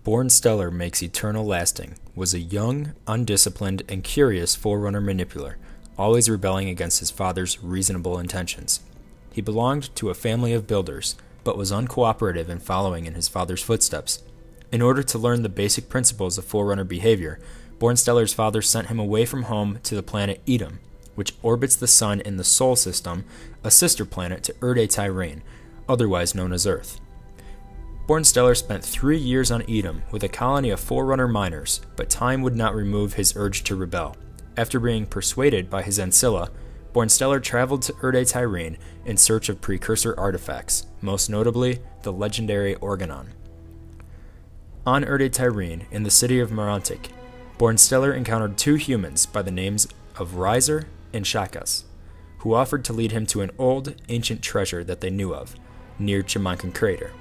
Born stellar makes eternal lasting, was a young, undisciplined, and curious Forerunner manipular, always rebelling against his father's reasonable intentions. He belonged to a family of builders, but was uncooperative in following in his father's footsteps. In order to learn the basic principles of Forerunner behavior, Born Stellar's father sent him away from home to the planet Edom, which orbits the Sun in the Sol system, a sister planet to Erde-Tyrane, otherwise known as Earth. Born Stellar spent 3 years on Edom with a colony of Forerunner miners, but time would not remove his urge to rebel. After being persuaded by his Ancilla, Born Stellar traveled to Erde-Tyrane in search of precursor artifacts, most notably the legendary Organon. On Erde-Tyrane, in the city of Marantic, Born Stellar encountered 2 humans by the names of Riser and Shakas, who offered to lead him to an old, ancient treasure that they knew of, near Chimankan Crater.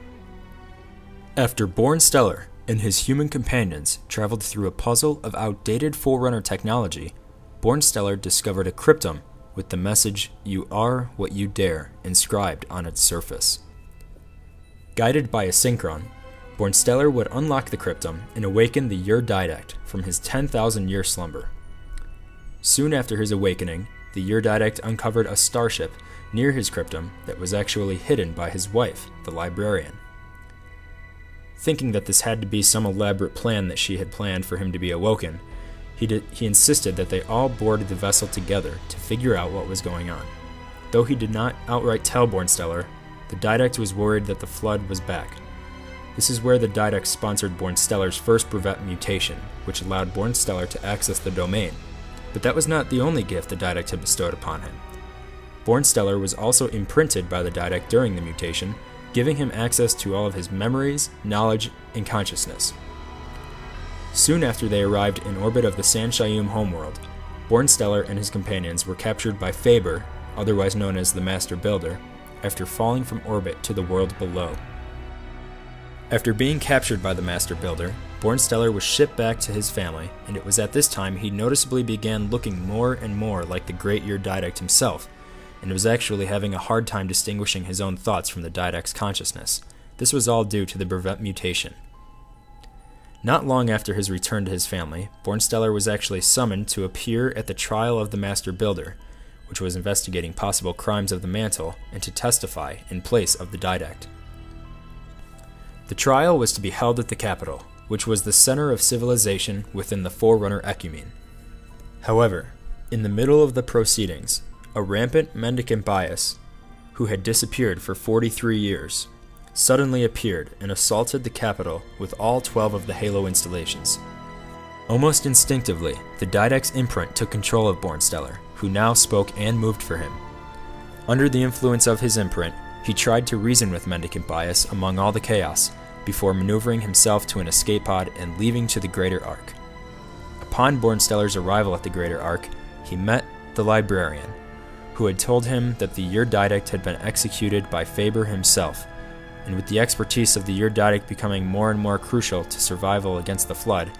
After Born Stellar and his human companions traveled through a puzzle of outdated Forerunner technology, Born Stellar discovered a cryptum with the message, "You are what you dare," inscribed on its surface. Guided by a synchron, Born Stellar would unlock the cryptum and awaken the Iso-Didact from his 10,000-year slumber. Soon after his awakening, the Iso-Didact uncovered a starship near his cryptum that was actually hidden by his wife, the librarian. Thinking that this had to be some elaborate plan that she had planned for him to be awoken, he insisted that they all board the vessel together to figure out what was going on. Though he did not outright tell Born Stellar, the Didact was worried that the flood was back. This is where the Didact sponsored Born Stellar's first brevet mutation, which allowed Born Stellar to access the domain. But that was not the only gift the Didact had bestowed upon him. Born Stellar was also imprinted by the Didact during the mutation, giving him access to all of his memories, knowledge, and consciousness. Soon after they arrived in orbit of the San Shayum homeworld, Born Stellar and his companions were captured by Faber, otherwise known as the Master Builder, after falling from orbit to the world below. After being captured by the Master Builder, Born Stellar was shipped back to his family, and it was at this time he noticeably began looking more and more like the great Iso-Didact himself, and was actually having a hard time distinguishing his own thoughts from the Didact's consciousness. This was all due to the brevet mutation. Not long after his return to his family, Born Stellar was actually summoned to appear at the trial of the Master Builder, which was investigating possible crimes of the Mantle, and to testify in place of the Didact. The trial was to be held at the capital, which was the center of civilization within the Forerunner ecumene. However, in the middle of the proceedings, a rampant mendicant bias, who had disappeared for 43 years, suddenly appeared and assaulted the capital with all 12 of the Halo installations. Almost instinctively, the Didact's imprint took control of Born Stellar, who now spoke and moved for him. Under the influence of his imprint, he tried to reason with mendicant bias among all the chaos, before maneuvering himself to an escape pod and leaving to the Greater Ark. Upon Born Stellar's arrival at the Greater Ark, he met the librarian, who had told him that the Iso-Didact had been executed by Faber himself, and with the expertise of the Iso-Didact becoming more and more crucial to survival against the Flood,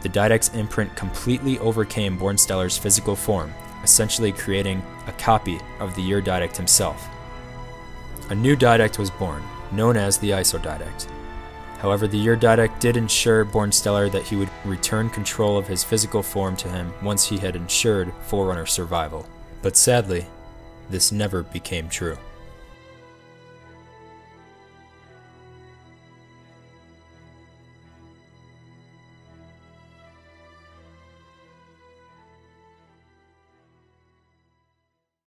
the Didact's imprint completely overcame Born Stellar's physical form, essentially creating a copy of the Iso-Didact himself. A new Didact was born, known as the Iso-Didact. However, the Iso-Didact did ensure Born Stellar that he would return control of his physical form to him once he had ensured Forerunner survival. But sadly, this never became true.